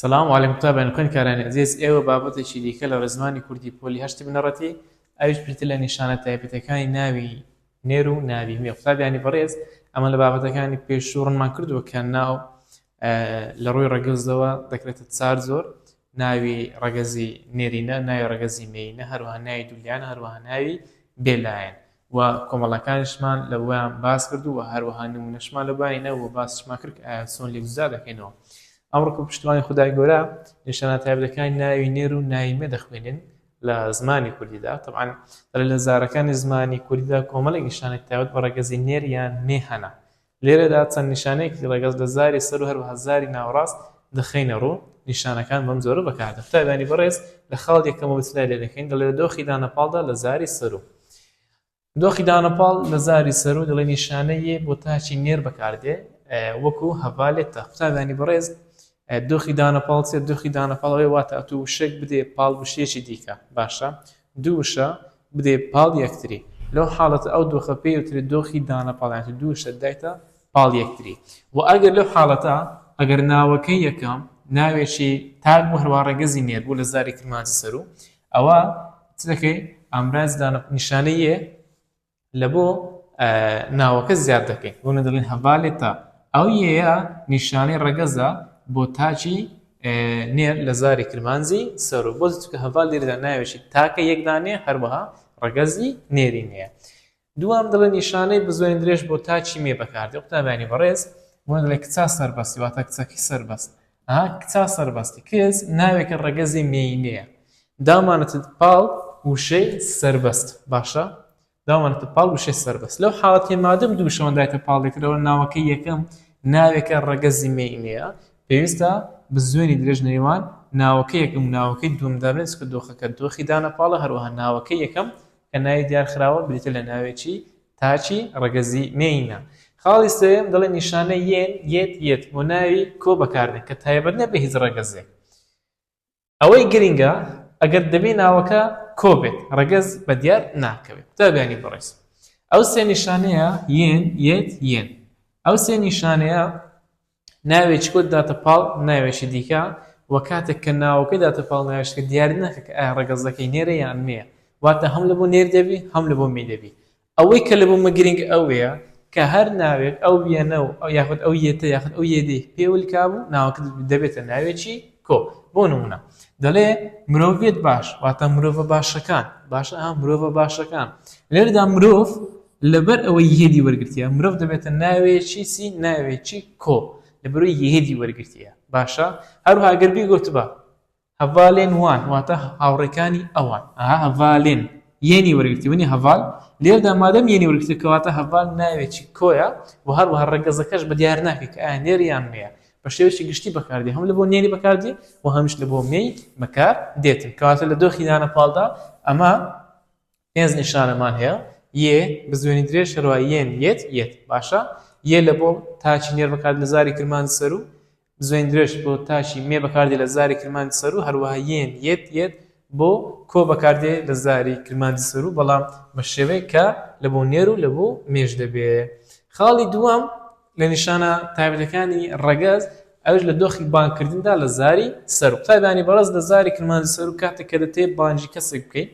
سلام علیکم تابعین خوین کارانی عزیز ئێوە بابەتێکی دیکە لە ڕێزمانی کوردی پۆلی هەشتی بنەڕەتی ئەویش پرتە لە نیشانە تایبەتەکانی ناوی نێر و ناوی مێ قوتابیانی بەڕێز ئەمە لە بابەتەکانی پێشوو ڕوونمان کردووە کە ناو لە ڕووی ڕەگەزەوە دەکرێتە چار زۆر ناوی ڕەگەزی نێرینە ناوی ڕەگەزی مێینە هەروەها ناوی دوولیانە هەروەها ناوی بێلایەن و کۆمەڵەکانیشمان لە ویان باس کردو و هەروەها نمونەشمان لە بانینەوە باسشمان کرد چۆن لێگوزار دەکەینەوە ئەمڕۆ پشتیوانی خودای گەورە نیشانە تایبەتەکانی ناوی نێر و ناوی مێ دەخوێنن لە زمانی کوردیدا طبعاً لە زارەکانی زمانی کوردیدا کۆمەڵێک نیشانەی تایبەت بە ڕەگەزی نێر یان مێ هەنا لێرەدا چەند نیشانەیەکی ڕەگەز لە زاری سەر و هەروەها زاری ناوەڕاست دەخەینە ڕوو نیشانەکان بەم زۆرە بەکاردێن قوتابیانی بەڕێز لە خاڵ یەکەمەوە بچلای لێ دەکەین دەڵێ دۆخی دانەپاڵدا لە زاری سەر و دۆخی دانەپاڵ لە زاری سەر و دەڵێ نیشانەیە بۆ تاچی نێر بەکاردێ وەکو هەڤالێتە قوتابیانی بەڕێز دۆخی دانەپاڵ چێت دۆخی دانەپاڵەوەی واتە ئەتوو وشێک بدێ پاڵ وشەیەکی دیکە باشە دوو وشە بدێ پاڵ یەکتری لەو حاڵەتە ئەو دۆخە پێوترێت دۆخی دانەپاڵ دوو وشە دایتە پاڵ یەکتری و ئەگەر لەو حاڵەتە ئەگەر ناوەکەی یەکەم ناوێکی تاک بوو هەروە ڕەگەزی نێر بوو لە زاری کرمانجی سەر و ئەوە چ دەکەی ئامراز نیشانەیە لە بۆ ناوەکە زیاد دەکەین بۆنە دەڵێن هەڤالێتە ئەو یەیە نیشانەی ڕەگەزە بۆ تاچی نێر لە زاری کرمانجی سەر و بۆ چکە هەڤال لێرەدا ناوێکی تاکە یەکدانێ هەروەها ڕەگەزی نێری نییە دوام دەڵێ نیشانەی بزۆین درێژ بۆ تاچی مێ بەکاردێ قوتابیانی بەڕێز بۆنە دەڵێ کچا سەربەستی واتە کچەکەی سەربەست کچا سەربەستی کەس ناوێکە ڕەگەزی مێینەیە دامانەتت پاڵ وشەی سەربەست باشە دامانەتە پاڵ وشەی سەربەست لەو حاڵەتی مادەم دوو شەوەندایەتە پاڵێکەوە ناوەکەی یەکەم ناوێکە ڕەگەزی مێینەیە پێویستە بزوێنی درێژ نێوان ناوەکەی یەکەم و ناوەکەی دووەمدابێت کە دۆخەکە دۆخی دانەپاڵە هەروەها ناوەکەی یەکەم کە ناوی دیارخراوە بریتە لە ناوێکی تاچی ڕەگەزی مێینە خاڵی سێم دەڵێ نیشانە یەن یەت بۆ ناوی کۆ بەکاردێن کە تایبەت نەبێ هیچ ڕەگەزێک ئەوەی گرینگە ئەگەر دەبێ ناوەکە کۆ بێت ڕەگەز بە دیار ناکەوێت قوتابیانی بەڕێز ئەو سێ نیشانەیە یەن یەن ئەو سێ نیشانەیە ناوێکی کۆت داتە پاڵ ناوێکی دیکە و کاتێک کە ناوەکەی داتە پاڵ ناوێشکە دیاری ناکە کە ئایا ڕەگەزەکەی نێرە یان مێیە واتە هەم لە بۆ نێر دەبی هەم لە بۆ مێ دەبی ئەوەی کە لە بۆ مەگرنگ ئەوەیە کە هەر ناوێک ئەو بیانە و یاخود ئەو یەتە یاخود ئەو یێدەی پێوەلکا بوو ناوەکە دەبێتە ناوێکی کۆ بۆ نمونە دەڵێ مرۆڤێت باش واتە مرۆڤە باشەکان باشە مرۆڤە باشەکان لێرەدا مرۆڤ لەبەر ئەوەی یێدی وەرگرتیە مرۆڤ دەبێتە ناوێکی چی ناوێکی کۆ لەبەرەوەی یێدی وەرگرتیە باشە هەروها گەر بیگوتبە هەڤالێن وان واتە هاوڕێکانی ئەوان هەڤالێن یێنی وەرگرتی ونی هەڤال لێرەدا مادەم یێنی وەرگرتی کەواتە هەڤال ناوێکی کۆیە و هەروها ڕەگەزەکەش بە دیار ناکەی کە ئایا نێر یان مێیە بە شێوەیەکی گشتی بەکاردێ هەم لە بۆ نێری بەکاردێ و هەمیش لە بۆ مێی بەکار دێتن کەواتە لە دۆخی دانەپاڵدا ئەمە پێنج نیشانەمان هەیە یێ بزوێنی درێژ هەروها یەن یەت باشە یێ لە بۆ تاچی نێر بەکارد لە زاری کرمانجی سەر و بزوێن درێژ بۆ تاچی مێ بەکاردێ لە زاری کرمانجی سەر و هەروەها یەن یەت بۆ کۆ بەکاردێ لە زاری کرمانجی سەر و بەڵام بە شێوەیە کە لە بۆ نێر و لە بۆ مێژ دەبێ خاڵی دووەم لە نیشانە تایبەتەکانی ڕەگەز ئەوش لە دۆخی بانکردندا لە زاری سەر و قوتابیانی بەڕێز لە زاری کرمانجی سەر و کاتێک کە دەتێ بانجی کەسێک بکەیت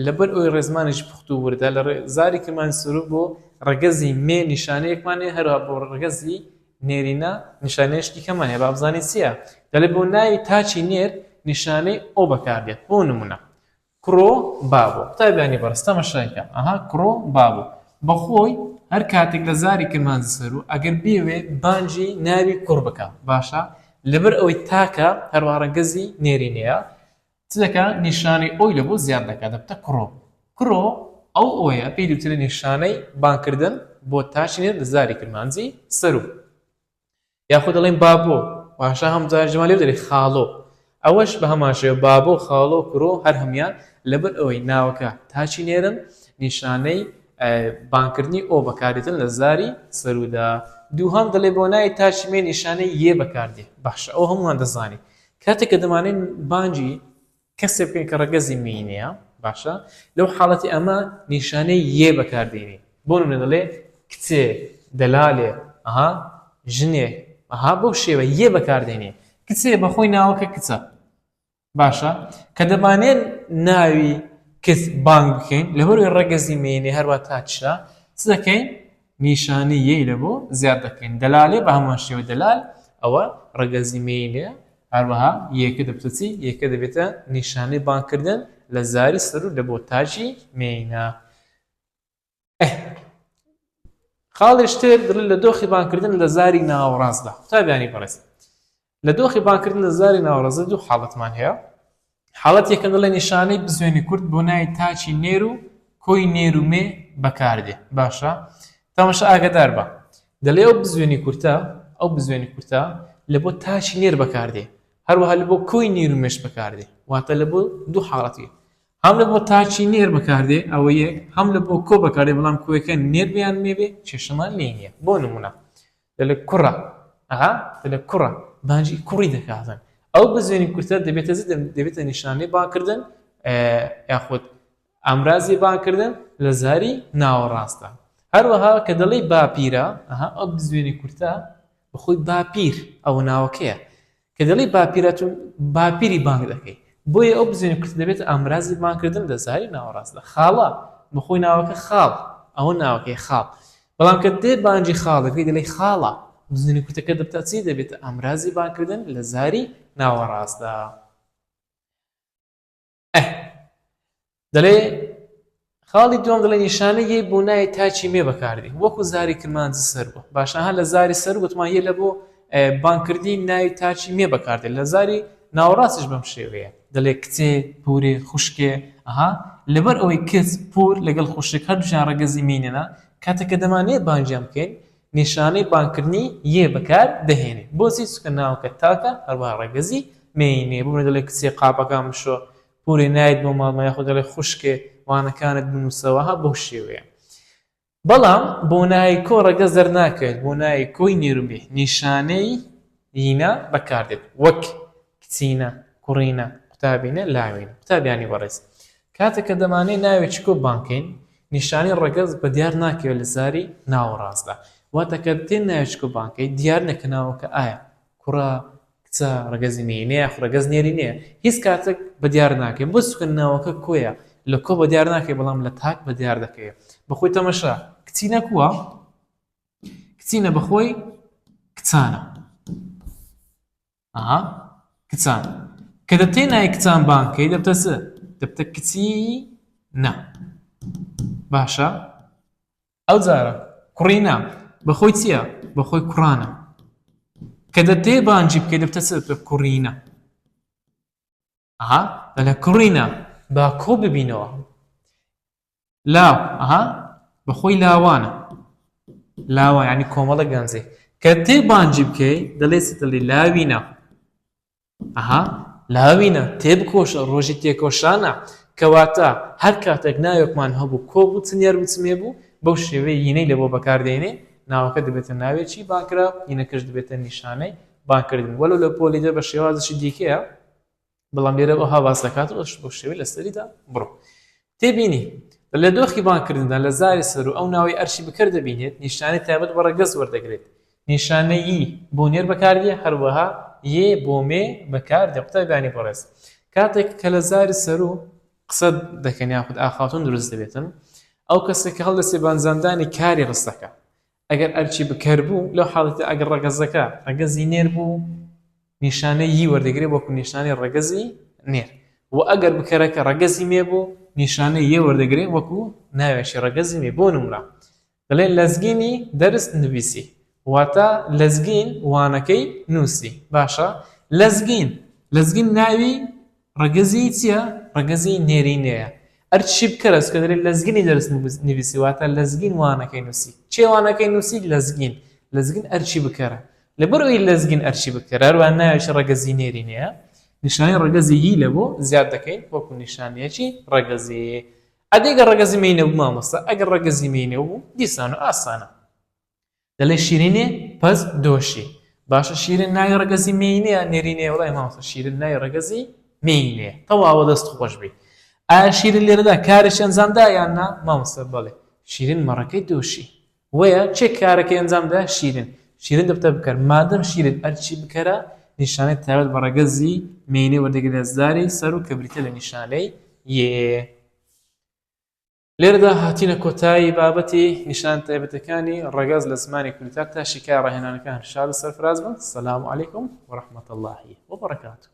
لەبەر ئەوی ڕێزمانێکی پوختوو وردە لە زاری کرمانجی سەر و بۆ ڕەگەزی مێ نیشانەیەکمانێ هەروها بۆ ڕەگەزی نێرینە نیشانەیەشتی کەمان هەیە با بزانین چییە دەڵێ بۆ ناوی تاچی نێر نیشانەی ئەو بەکاردێت بۆ نمونە کڕۆ بابوو قوتابیانی بەڕێز تەماشایکە کڕۆ بابوو بەخۆی هەر کاتێک لە زاری کرمانجی سەر و ئەگەر بێوێ بانجی ناوی کوڕ بکە باشە لەبەر ئەوەی تاکە هەروها ڕەگەزی نێرینەیە چ دەکە نیشانەی ئەوی لە بۆ زیاد دەکات دەبتە کڕۆ ئەو ئەوەیە پێی دووترە نیشانەی بانکردن بۆ تاچی نێر لە زاری کرمانجی سەر و یاخود دەڵێن بابۆ واشە هەم جارجەمان لێ دەڵێ خاڵۆ ئەوەش بە هەماشەیە بابۆ خاڵۆ کڕۆ هەر هەمیان لەبەر ئەوەی ناوەکە تاچی نێرن نیشانەی بانکردنی ئەو بەکارێتن لە زاری سەرودا دووهەم دەڵێ بۆ ناوی تاچی مێ نیشانەی یێ بەکاردێ باشە ئەو هەمووان دەزانی کاتێک کە دەمانێن بانجی کەسێ بکەین کە ڕەگەزی مێینەیە باشە لەو حاڵەتی ئەمە نیشانەی یێ بەکاردێنێ بۆ نمونە دەڵێ کچێ دەلالێ ژنێ بەو شێوە یێ بەکاردێنێ کچێ بەخۆی ناوەکە کچە باشە کە دەمانێن ناوی کچ بانگ بکەین لەبەرەوەی ڕەگەزی مێنێ هەروە تا چرا چ دەکەین نیشانەی یەی لە بۆ زیاد دەکەین دەلالێ بە هەموو شێوە دەلال ئەوە ڕەگەزی مێنێ هەروەها یەکە دەبتەچی یەکە دەبێتە نیشانەی بانگکردن لە زاری سەر و لە بۆ تاجی مێینە خاڵێش تر دڵ لە دۆخی بانگکردن لە زاری ناوەڕاستدا قوتابیانی بەڕێز لە دۆخی بانگکردن لە زاری ناوەڕاستدا دوو حاڵەتمان هەیە حاڵەت یەکەم دەڵێ نیشانەی بزوێنی کورد بۆ ناوی تاچی نێر و کۆی نێر و مێ بەکاردێ باشە تەماشا ئاگادار بە دەڵێ ئەو بزوێنی کورتە لە بۆ تاچی نێر بەکاردێ هەروەها لە بۆ کۆی نێر و مێش بەکاردێ واتە لە بۆ دوو حاڵەتی هەم لە بۆ تاچی نێر بەکاردێ ئەوە یەک هەم لە بۆ کۆ بەکاردێ بەڵام کۆیەکە نێر بیان مێبێ کێشەمان لێ نییە بۆ نمونە دەڵێ کوڕە دەڵێ کوڕە بانجی کوڕی دەکاتن ئەو بزوێنی کورتە دەبێتە نیشانەی بانگکردن یاخود ئامرازی بانگکردن لە زاری ناوەڕاستە هەروەها کە دەڵێ باپیرە ئەو بزوێنی کورتە بەخۆی باپیر ئەوە ناوەکەیە کە دەڵێ باپیرەتون باپیری بانگ دەکەی بۆیە ئەو بزوێنی کورت دەبێت ئامرازی بانگکردن لە زاری ناوەڕاستە خاڵە بەخۆی ناوەکە خاڵ ئەوە ناوەکەی خاڵ بەڵام کە دێ بانجی خاڵ دەکەی دەڵێ خاڵە بزوێنی کورتەکە دەبتە چی دەبێتە ئامرازی بانگکردن لە زاری ناوەڕاستدا دەڵێ خاڵی دوم دەڵێ نیشانەیە بۆ ناوی تاچی مێ بەکاردی وەکو زاری کرمانجی سەر بوو باشەها لە زاری سەر گوتمان یە لە بۆ بانگکردی ناوی تاچی مێ بەکاردێت لە زاری ناوەڕاستیش بەم شێوەیە دەڵێ کچێ پورێ خوشکێ لەبەر ئەوەی کچ پور لەگەڵ خوشک هەردووشیان ڕەگەزی مینەنا کاتێککە دەمانێت بانجیان بکەین نیشانەی بانگکردنی یێ بەکار دەهێنێ بۆچی چکە ناوەکە تاکە هەروە ڕەگەزی مینێ بوو دەڵێ کچێ قاپەکان بشۆ پورێ نایت بۆ ماڵمە یاخود دەڵێ خوشکێ وانەکانت بنووسەوەها بەو شێوەیە بەڵام بۆ ناوی کۆ ڕەگەز دەرناکەوێت بۆ ناوی کۆی نێرومێ نیشانەی یینە بەکاردێت وەک کچینە کوڕینە قوتابینە لاوینە قوتابیانی بەڕێز کاتێککە دەمانێت ناوێکی کۆ بانکەین نیشانی ڕەگەز بە دیار ناکەوێت لە زاری ناوەڕاستدا واتە کە تێن ناوێکی کۆ بانکەی دیار نەکە ناوەکە ئایا کوڕە کچە ڕەگەزی مێنەیە ڕەگەز نێری نییە هیچ کاتێک بە دیار ناکەین بۆ سوکە ناوەکە کۆیە لە کۆ بە دیار ناکەی بەڵام لە تاک بە دیار دەکەوێت بەخۆی تەمەشا کچینە کووە کچینە بەخۆی کچانە کچان کە دەبتەی نای کچان بانکەی دەبتە کچی نە باشە ئەو جارە کوڕینە بەخۆی چییە بەخۆی کوڕانە کە دەتێ بانجی بکەی دەبتە کوڕینە لە کوڕینە با کۆ ببینەوە لاو بەخۆی لاوانە لاوە ینی کۆمەڵە گەنجێ کە تێ بانجی بکەی دەڵێ لاوینە لاوینە تێبکۆشە ڕۆژی تێکۆشانە کەواتە هەر کاتێک ناوێکمان هەبوو کۆ بوو چنیار بچمێ بوو بەو شێوەیە یینەی لە بۆ بەکاردێنێ ناوەکە دەبێتە ناوێکی بانکرا یینەکەش دەبێتە نیشانەی بانکردن وەلو لە پۆلیدە بە شێوازشی دیکەیە بەڵام لێرە بۆ هاواز دەکات بۆ شێوەی لەسەریدا بڕۆ تێبینی لە دۆخی بانکردندا لە زاری سەر و ئەو ناوی ئەرشی بکرد دەبینێت نیشانەی تایبەت بە ڕەگەز وەردەگرێت نیشانەی بۆ نێر بەکاردێ هەروەها یێ بۆ مێ بەکاردێ قوتابیانی بەڕێز کاتێک کە لە زاری سەر و قسە دەکەن یاخود ئاخاتون دروست دەبێتن ئەو کەسێک کە هەڵدەستێ بانجاندانی کاری ڕستەکە ئەگەر ئەرچی بکەر بوو لەو حاڵەتە ئەگەر ڕەگەزەکە ڕەگەزی نێر بوو نیشانەی یی وەردەگرێت وەکو نیشانەی ڕەگەزی نێر و ئەگەر بکەرەکە ڕەگەزی مێ بوو نیشانەی یێ وەردەگرێت وەکو ناوێکی ڕەگەزی مێ بۆ نمرە دەڵێن لەزگینی دەرس نوویسی واتە لەزگین وانەکەی نووسی باشە لەزگین ناوی ڕەگەزی چییە ڕەگەزی نێرینەیە ئەرچی بکەرە کە دەڵێت لەزگینی دەرس نوویسی واتە لەزگین وانەکەی نووسی چێ وانەکەی نووسی لەزگین ئەرچی بکەرە لەبەرەوەی لەزگین ئەرچی بکەرە هەروە ناوێکی ڕەگەزی نێرینەیە نیشانی ڕەگەزی هی لە بۆ زیاد دەکەین وەکو نیشانەیەکی ڕەگەزی ئەدەیگە ڕەگەزی مینە بوو مامۆستا ئەگەر ڕەگەزی مینە بوو دیسان و ئاسانە دەڵێ شیرینێ پەس دۆشی باشە شیرین ناوی ڕەگەزی مینەیە نێرینەیە وڵای مامۆستا شیرین ناوی ڕەگەزی مینەیە تەواوە دەست خۆش بی ئایا شیرین لێرەدا کارێکی ئەنجامدا یان نا مامۆستا بەڵێ شیرین مەڕەکەی دۆشی وەیە چێ کارەکەی ئەنجامدا شیرین دەبتە بکەر مادەم شیرین ئەرچی بکەرە نیشانەی تایبەت بە ڕەگەزی مێینەی وەردەگرێزداری سەر و کە بریتە لە نیشانەی یێ. لێرەدا هاتینە کۆتایی بابەتی نیشان تایبەتەکانی ڕەگەز لە زمانی کوردی تا تاشیکای ڕاهێنانەکان شاد و سەرفراز بن. سەلام عەلەیکوم وەڕەحمەتوڵڵاهی وەبەڕەکاتوه.